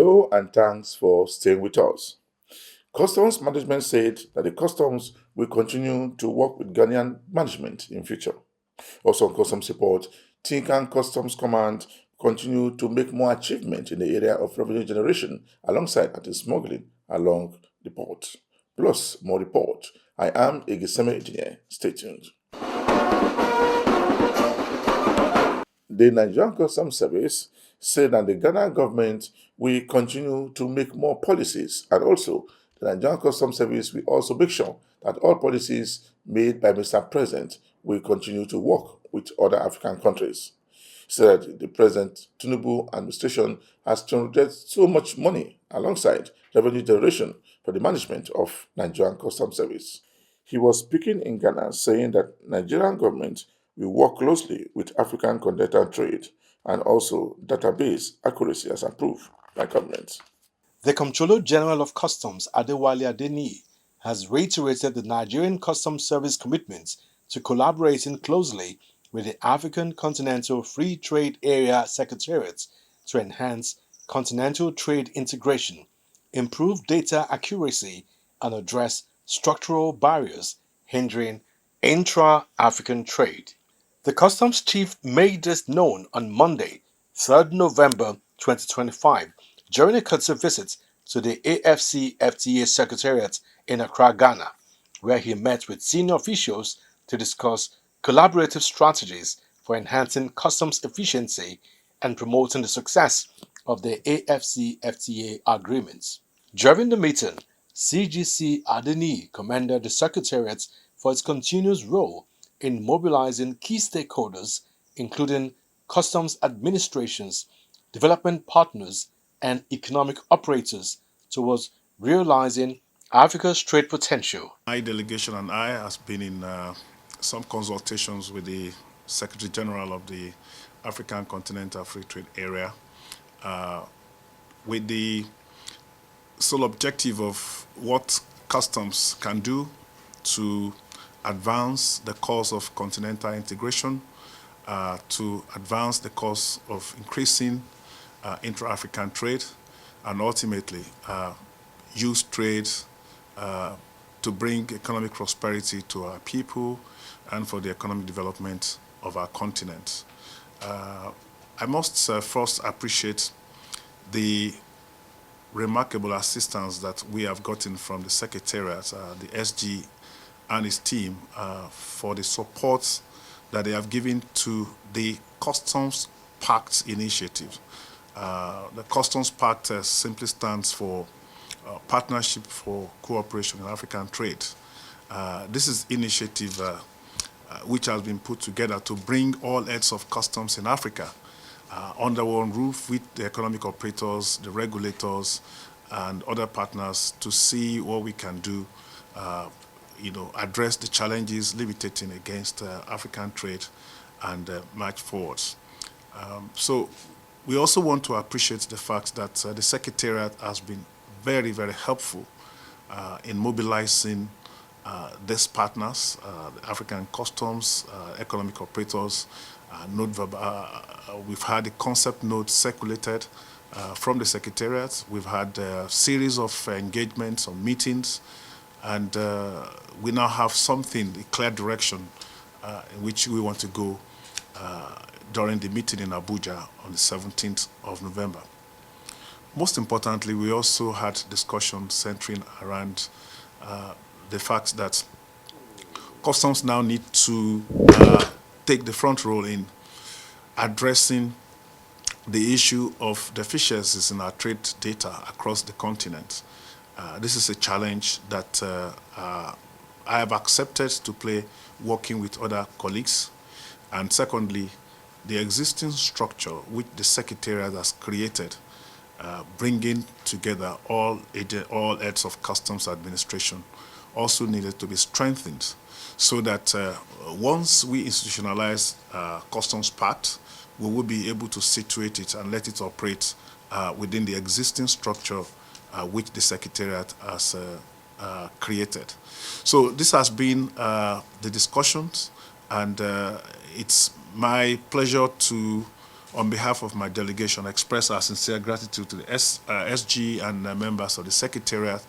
Hello and thanks for staying with us. Customs management said that the customs will continue to work with Ghanaian management in future. Also on customs support, Tinkan Customs Command continue to make more achievement in the area of revenue generation alongside anti-smuggling along the port. Plus, more report. I am a Giseme engineer. Stay tuned. The Nigerian Customs Service said that the Ghana government will continue to make more policies, and also the Nigerian Customs Service will also make sure that all policies made by Mr. President will continue to work with other African countries. He said the President Tinubu administration has generated so much money alongside revenue generation for the management of Nigerian Customs Service. He was speaking in Ghana saying that Nigerian government will work closely with African continental trade and also database accuracy as approved by government. The Comptroller General of Customs, Adewale Adeniyi, has reiterated the Nigerian Customs Service commitment to collaborating closely with the African Continental Free Trade Area Secretariat to enhance continental trade integration, improve data accuracy, and address structural barriers hindering intra-African trade. The customs chief made this known on Monday, 3rd November 2025, during a courtesy visit to the AFCFTA Secretariat in Accra, Ghana, where he met with senior officials to discuss collaborative strategies for enhancing customs efficiency and promoting the success of the AFCFTA agreements. During the meeting, CGC Adeniyi commended the Secretariat for its continuous role in mobilizing key stakeholders, including customs administrations, development partners, and economic operators, towards realizing Africa's trade potential. My delegation and I has been in some consultations with the Secretary General of the African Continental Free Trade Area with the sole objective of what customs can do to advance the cause of continental integration, to advance the cause of increasing intra-African trade, and ultimately use trade to bring economic prosperity to our people and for the economic development of our continent. I must first appreciate the remarkable assistance that we have gotten from the Secretariat, the SG and his team for the support that they have given to the Customs Pact initiative. The Customs Pact simply stands for Partnership for Cooperation in African Trade. This is initiative which has been put together to bring all heads of customs in Africa under one roof with the economic operators, the regulators, and other partners to see what we can do, address the challenges levitating against African trade and march forwards. So we also want to appreciate the fact that the Secretariat has been very, very helpful in mobilizing these partners, the African customs, economic operators. We've had a concept note circulated from the Secretariat. We've had a series of engagements or meetings, and we now have something, a clear direction in which we want to go during the meeting in Abuja on the 17th of November. Most importantly, we also had discussions centering around the fact that customs now need to take the front role in addressing the issue of deficiencies in our trade data across the continent. This is a challenge that I have accepted to play working with other colleagues. And secondly, the existing structure which the Secretariat has created, bringing together all heads of customs administration, also needed to be strengthened so that once we institutionalize Customs Pact, we will be able to situate it and let it operate within the existing structure which the Secretariat has created. So this has been the discussions, and it's my pleasure to on behalf of my delegation, express our sincere gratitude to the SG and members of the Secretariat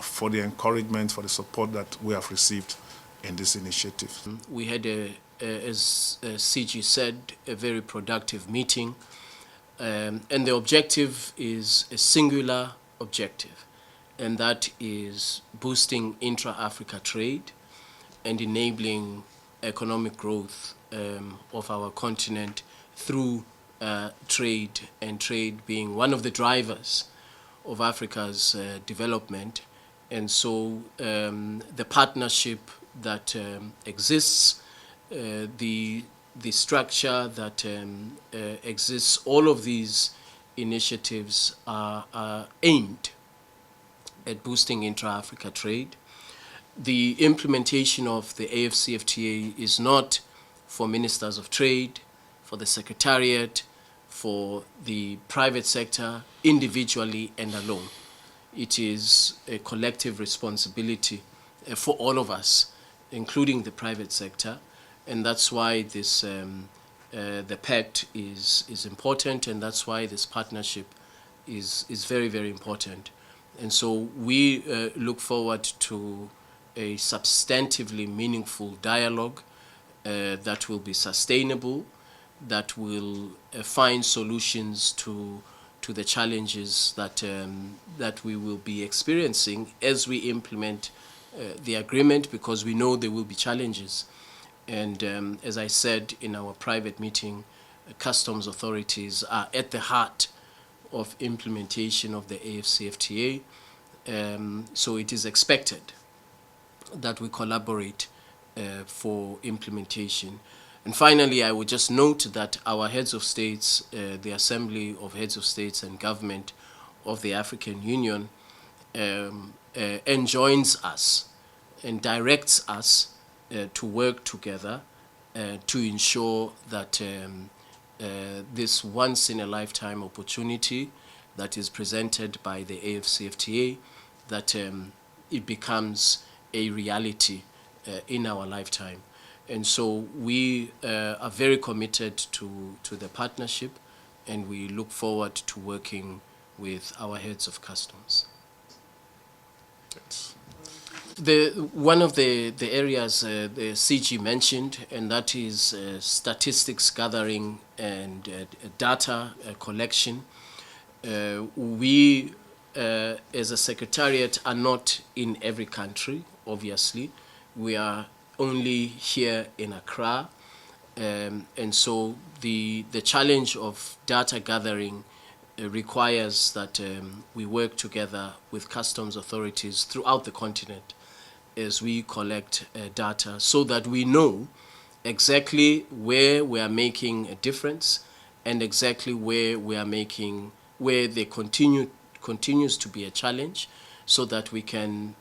for the encouragement, for the support that we have received in this initiative. We had, as CG said, a very productive meeting, and the objective is a singular objective, and that is boosting intra-Africa trade and enabling economic growth of our continent through trade, and trade being one of the drivers of Africa's development. And so the partnership that exists, the structure that exists, all of these initiatives are aimed at boosting intra-Africa trade. The implementation of the AFCFTA is not for ministers of trade, for the Secretariat, for the private sector, individually and alone. It is a collective responsibility for all of us, including the private sector, and that's why this the pact is important, and that's why this partnership is very, very important. And so we look forward to a substantively meaningful dialogue that will be sustainable, that will find solutions to the challenges that we will be experiencing as we implement the agreement, because we know there will be challenges. And as I said in our private meeting, customs authorities are at the heart of implementation of the AFCFTA. So it is expected that we collaborate for implementation. And finally, I would just note that our heads of states, the Assembly of Heads of States and Government of the African Union, enjoins us and directs us to work together to ensure that this once-in-a-lifetime opportunity that is presented by the AFCFTA, that it becomes a reality in our lifetime. And so we are very committed to the partnership, and we look forward to working with our heads of customs. One of the areas the CG mentioned, and that is statistics gathering and data collection. We, as a secretariat, are not in every country, obviously. We are only here in Accra, and so the challenge of data gathering requires that we work together with customs authorities throughout the continent as we collect data, so that we know exactly where we are making a difference and exactly where we are making, where there continues to be a challenge, so that we can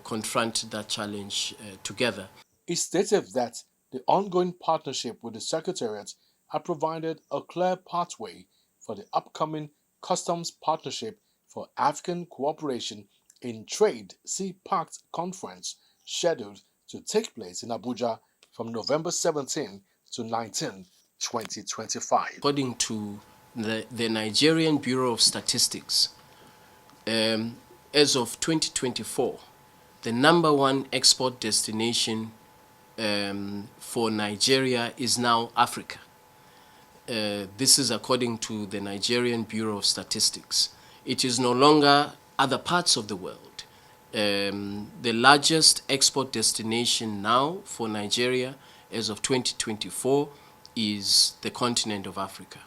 confront that challenge together. It stated that the ongoing partnership with the Secretariat had provided a clear pathway for the upcoming Customs Partnership for African Cooperation in Trade CPACT conference, scheduled to take place in Abuja from November 17 to 19, 2025. According to the Nigerian Bureau of Statistics, as of 2024, the number one export destination for Nigeria is now Africa. This is according to the Nigerian Bureau of Statistics. It is no longer other parts of the world. The largest export destination now for Nigeria as of 2024 is the continent of Africa.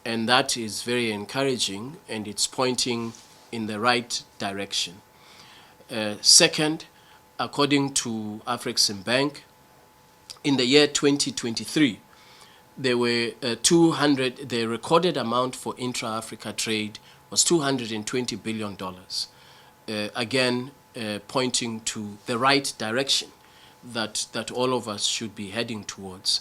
And that is very encouraging, and it's pointing in the right direction. Second, according to Afreximbank, in the year 2023, there were the recorded amount for intra-Africa trade was $220 billion. Again, pointing to the right direction that all of us should be heading towards.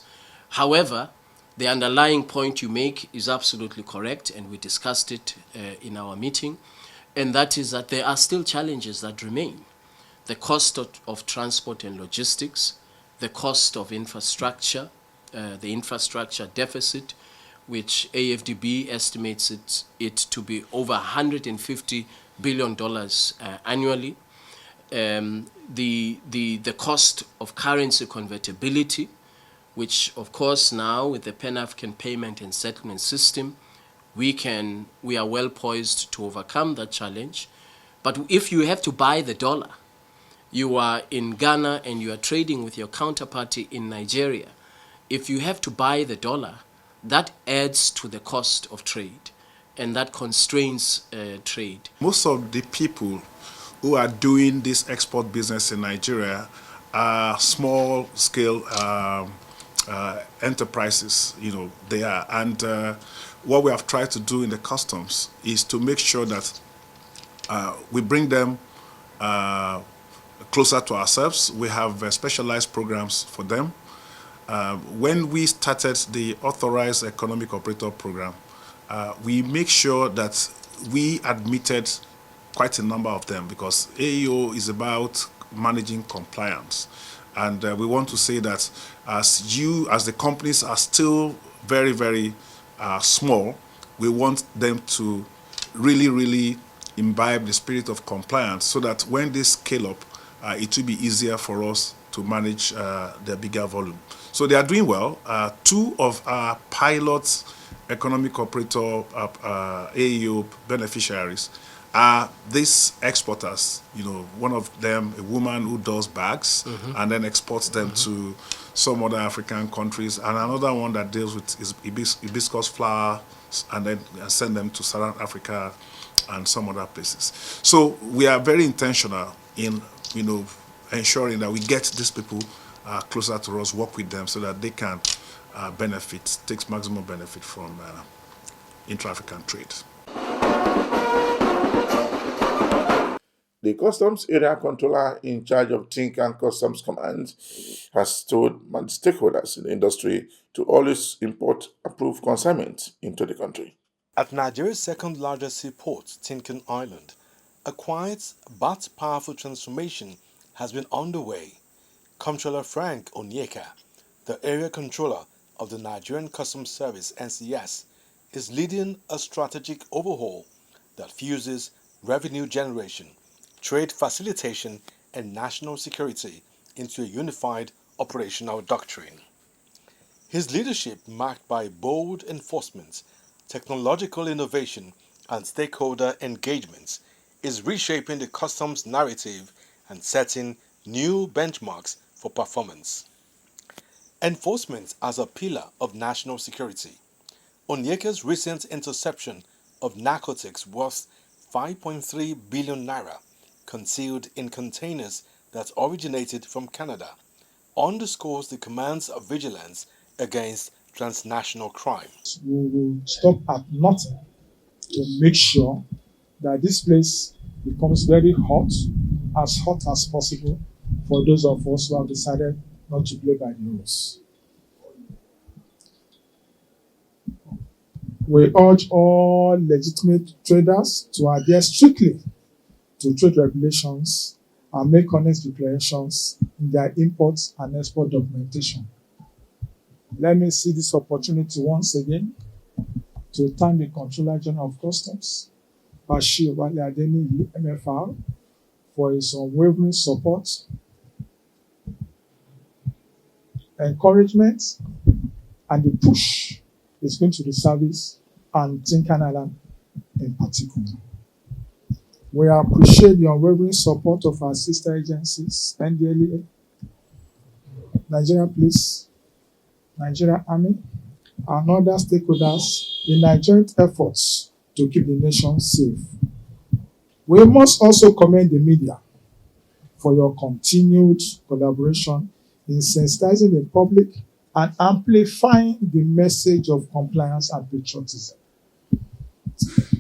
However, the underlying point you make is absolutely correct, and we discussed it in our meeting, and that is that there are still challenges that remain. The cost of transport and logistics, the cost of infrastructure, the infrastructure deficit, which AFDB estimates it to be over $150 billion annually. The cost of currency convertibility, which of course now with the Pan-African payment and settlement system, we are well poised to overcome that challenge. But if you have to buy the dollar, you are in Ghana and you are trading with your counterparty in Nigeria, if you have to buy the dollar, that adds to the cost of trade and that constrains trade. Most of the people who are doing this export business in Nigeria are small scale enterprises, they are. And what we have tried to do in the customs is to make sure that we bring them closer to ourselves. We have specialized programs for them. When we started the Authorized Economic Operator Program, we make sure that we admitted quite a number of them because AEO is about managing compliance. And we want to say that as the companies are still very, very small, we want them to really, really imbibe the spirit of compliance so that when they scale up, it will be easier for us to manage their bigger volume. So they are doing well. Two of our pilot economic operator AEO beneficiaries are these exporters. One of them, a woman who does bags and then exports them to some other African countries, and another one that deals with hibiscus flowers and then send them to Southern Africa and some other places. So we are very intentional in ensuring that we get these people closer to us, work with them so that they can take maximum benefit from intra-African trade. The Customs Area Controller in charge of Tinkan Customs Command has told stakeholders in the industry to always import approved consignments into the country. At Nigeria's second largest seaport, Tinkan Island, a quiet but powerful transformation has been underway. Comptroller Frank Onyeka, the area controller of the Nigerian Customs Service (NCS), is leading a strategic overhaul that fuses revenue generation, trade facilitation, and national security into a unified operational doctrine. His leadership, marked by bold enforcement, technological innovation, and stakeholder engagements, is reshaping the customs narrative and setting new benchmarks for performance. Enforcement as a pillar of national security. Onyeka's recent interception of narcotics worth 5.3 billion naira concealed in containers that originated from Canada underscores the command's vigilance against transnational crime. We will stop at nothing to make sure that this place becomes very hot as possible for those of us who have decided not to play by the rules. We urge all legitimate traders to adhere strictly to trade regulations and make honest declarations in their import and export documentation. Let me see this opportunity once again to thank the Controller General of Customs, Bashir Wale Adeniyi, MFR, for his unwavering support, encouragement, and the push is going to the service and Tinkan Island in particular. We appreciate the unwavering support of our sister agencies, NDLEA, Nigeria Police, Nigeria Army, and other stakeholders in our joint efforts to keep the nation safe. We must also commend the media for your continued collaboration in sensitizing the public and amplifying the message of compliance and patriotism.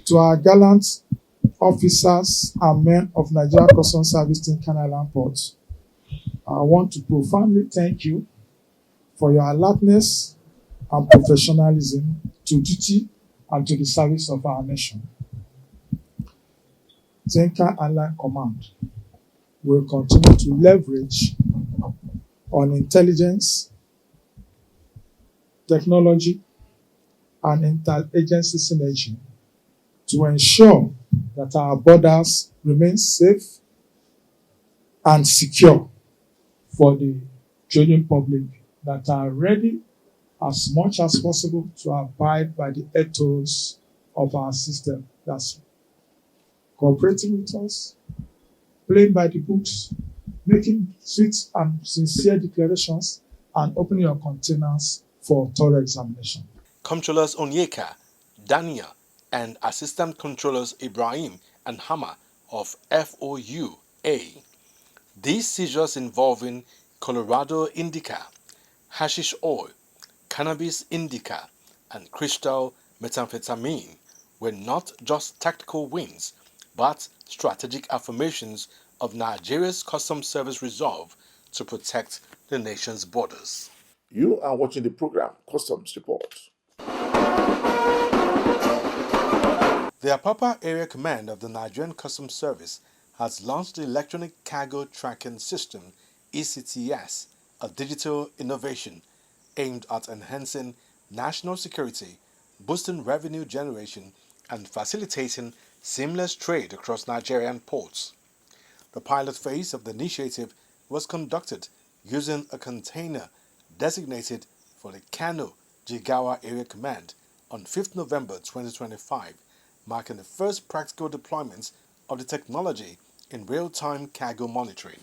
To our gallant officers and men of Nigeria Customs Service Tinkan Island Port, I want to profoundly thank you for your alertness and professionalism to duty and to the service of our nation. Tinkan Island Command will continue to leverage on intelligence, technology, and interagency synergy to ensure that our borders remain safe and secure for the trading public that are ready as much as possible to abide by the ethos of our system. That's cooperating with us, playing by the books, making sweet and sincere declarations, and opening your containers for thorough examination. Controllers Onyeka, Dania, and Assistant Controllers Ibrahim and Hama of FOUA. These seizures involving Colorado indica, hashish oil, cannabis indica, and crystal methamphetamine were not just tactical wins, but strategic affirmations of Nigeria's Customs Service resolve to protect the nation's borders. You are watching the program Customs Report. The Apapa Area Command of the Nigerian Customs Service has launched the Electronic Cargo Tracking System (ECTS), a digital innovation aimed at enhancing national security, boosting revenue generation, and facilitating seamless trade across Nigerian ports. The pilot phase of the initiative was conducted using a container designated for the Kano Jigawa Area Command on 5th November 2025, marking the first practical deployment of the technology in real-time cargo monitoring.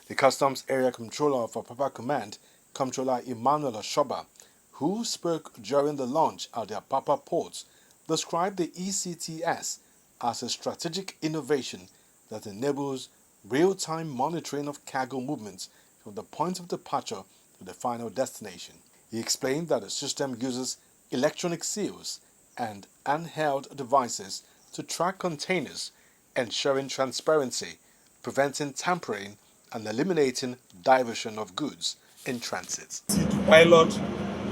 The Customs Area Controller of Apapa Command, Comptroller Emmanuel Oshoba, who spoke during the launch at the Apapa ports, described the ECTS as a strategic innovation that enables real-time monitoring of cargo movements from the point of departure to the final destination. He explained that the system uses electronic seals and handheld devices to track containers, ensuring transparency, preventing tampering, and eliminating diversion of goods in transit. To pilot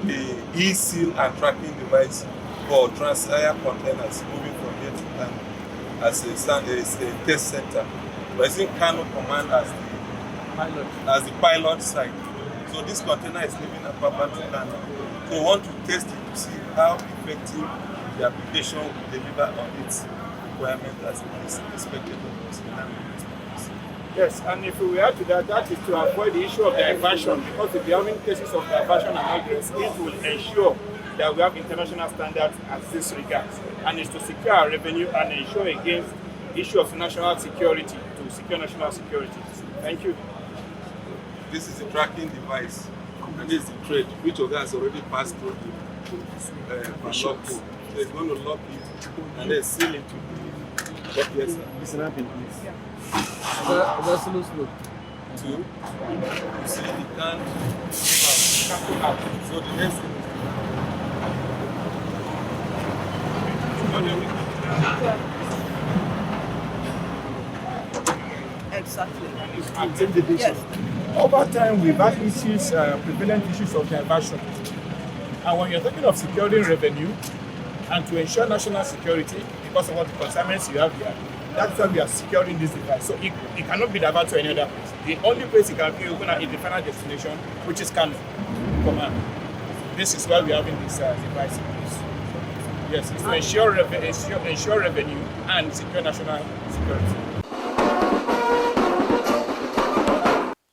the e-seal and tracking device for trans-air containers moving from here to Kano as a test center. We're using Kano Command as the pilot site. So this container is leaving Apapa to Kano. So we want to test it to see how effective the application will deliver on its requirement as it is expected of us. Yes, and if we add to that, that is to avoid the issue of diversion, because if there are cases of diversion and migrants, it will ensure that we have international standards as this regards, and it's to secure our revenue and ensure against the issue of national security, to secure national security. Thank you. This is a tracking device, and this is the trade, which of us already passed through the lock code. So it's going to lock it and then seal it to the yes, sir. Listen up, please. That's slow. Two. You see, it can't come out. So the next thing Exactly. Yes. Over time, we've had issues, prevalent issues of diversion. And when you're talking of securing revenue and to ensure national security, because of what the consignments you have here, that's why we are securing this device. So it cannot be diverted to any other place. The only place it can be open is the final destination, which is Kano Command. This is why we are having this device in place. Yes, it's to ensure revenue and secure national security.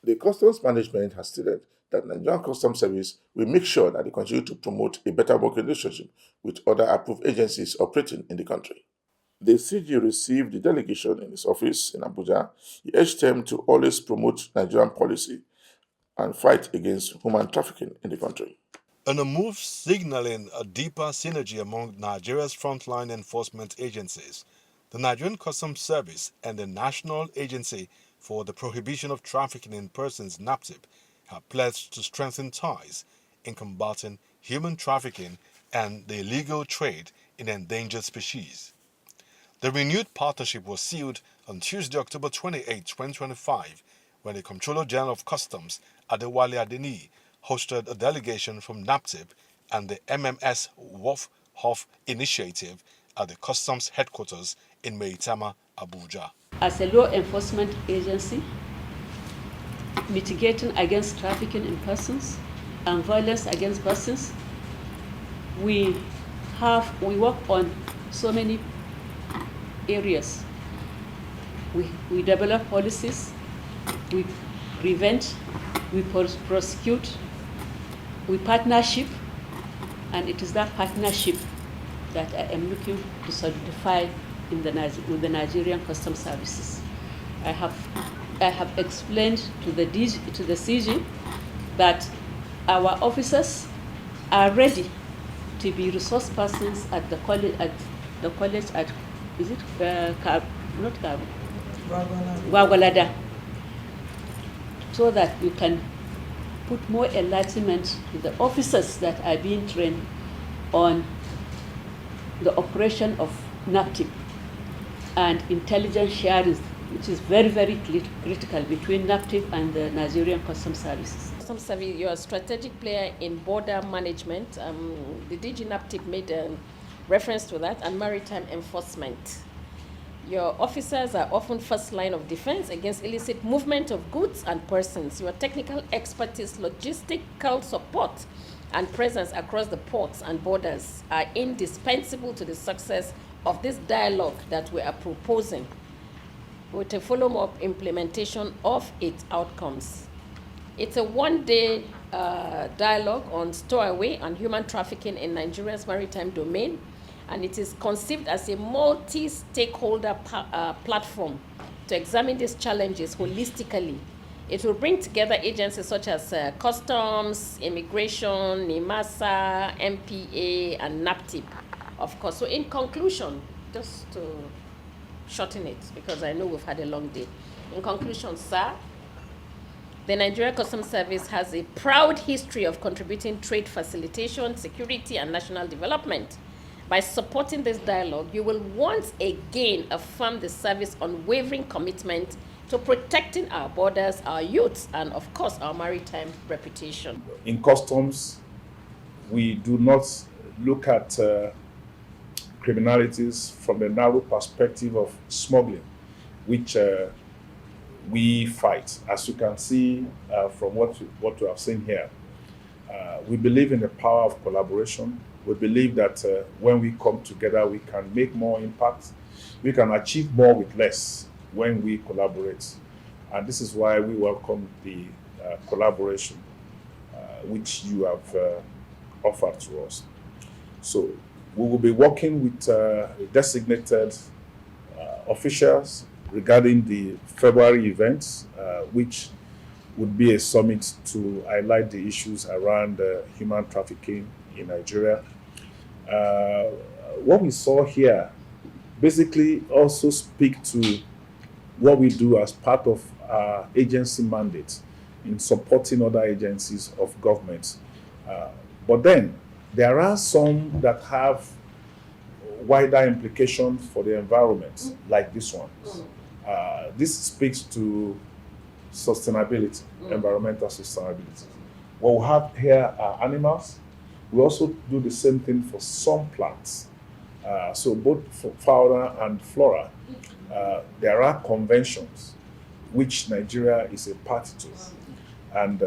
The Customs Management has stated that Nigerian Customs Service will make sure that they continue to promote a better working relationship with other approved agencies operating in the country. The CG received the delegation in his office in Abuja. He urged them to always promote Nigerian policy and fight against human trafficking in the country. In a move signaling a deeper synergy among Nigeria's frontline enforcement agencies, the Nigerian Customs Service and the National Agency for the Prohibition of Trafficking in Persons (NAPTIP) have pledged to strengthen ties in combating human trafficking and the illegal trade in endangered species. The renewed partnership was sealed on Tuesday, October 28, 2025, when the Comptroller General of Customs, Adewale Adeniyi, hosted a delegation from NAPTIP and the MMS Wharf Hof Initiative at the Customs headquarters in Maitama, Abuja. As a law enforcement agency, mitigating against trafficking in persons and violence against persons, we work on so many areas. We develop policies, we prevent, we prosecute, we partnership, and it is that partnership that I am looking to solidify with the Nigerian Customs Services. I have explained to the CG that our officers are ready to be resource persons at the college is it not Kabu? Gwagwalada, so that we can put more enlightenment to the officers that are being trained on the operation of NAPTIP and intelligence sharing, which is very, very critical between NAPTIP and the Nigerian Customs Services. Customs Service, you're a strategic player in border management. The DG NAPTIP made a reference to that, and maritime enforcement. Your officers are often first line of defense against illicit movement of goods and persons. Your technical expertise, logistical support, and presence across the ports and borders are indispensable to the success of this dialogue that we are proposing, with a follow-up implementation of its outcomes. It's a one-day dialogue on stowaway and human trafficking in Nigeria's maritime domain, and it is conceived as a multi-stakeholder platform to examine these challenges holistically. It will bring together agencies such as Customs, Immigration, NIMASA, MPA, and NAPTIP, of course. So in conclusion, just to shorten it, because I know we've had a long day. In conclusion, sir, the Nigeria Customs Service has a proud history of contributing trade facilitation, security, and national development. By supporting this dialogue, you will once again affirm the service's unwavering commitment to protecting our borders, our youths, and of course, our maritime reputation. In customs, we do not look at criminalities from the narrow perspective of smuggling, which we fight. As you can see from what we have seen here, we believe in the power of collaboration. We believe that when we come together, we can make more impact. We can achieve more with less when we collaborate. And this is why we welcome the collaboration which you have offered to us. So we will be working with designated officials regarding the February events, which would be a summit to highlight the issues around human trafficking in Nigeria. What we saw here basically also speak to what we do as part of our agency mandate in supporting other agencies of government. But then there are some that have wider implications for the environment, like this one. This speaks to sustainability, environmental sustainability. What we have here are animals. We also do the same thing for some plants. So both for fauna and flora, there are conventions which Nigeria is a party to. And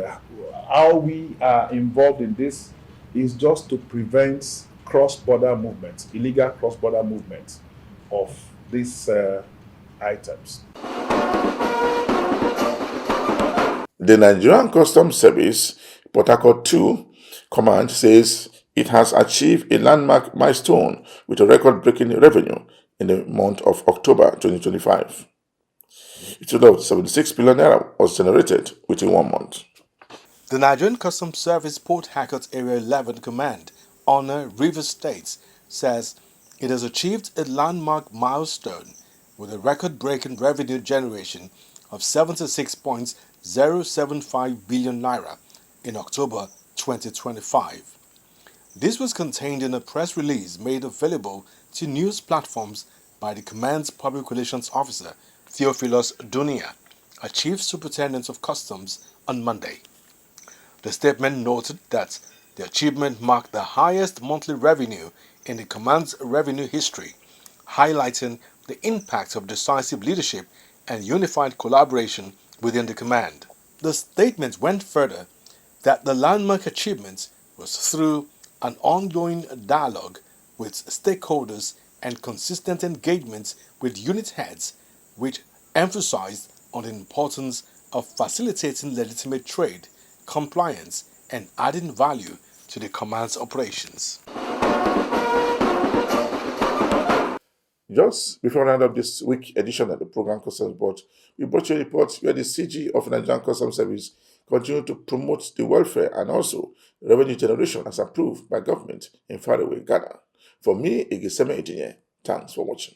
how we are involved in this is just to prevent cross-border movement, illegal cross-border movement of these items. The Nigerian Customs Service, Port Harcourt 2 Command, says it has achieved a landmark milestone with a record-breaking revenue in the month of October 2025. A total of 76 billion naira was generated within 1 month. The Nigerian Customs Service Port Harcourt Area 11 Command, Honor Rivers State, says it has achieved a landmark milestone with a record-breaking revenue generation of 76.075 billion naira in October 2025. This was contained in a press release made available to news platforms by the Command's Public Relations Officer, Theophilus Dunia, a Chief Superintendent of Customs, on Monday. The statement noted that the achievement marked the highest monthly revenue in the Command's revenue history, highlighting the impact of decisive leadership and unified collaboration within the Command. The statement went further that the landmark achievement was through an ongoing dialogue with stakeholders and consistent engagement with unit heads, which emphasized on the importance of facilitating legitimate trade, compliance, and adding value to the command's operations. Just before we round up this week edition of the program Customs Report, we brought you a report where the CG of Nigerian Customs Service continue to promote the welfare and also revenue generation as approved by government in faraway Ghana. For me, Igiseme Engineer, thanks for watching.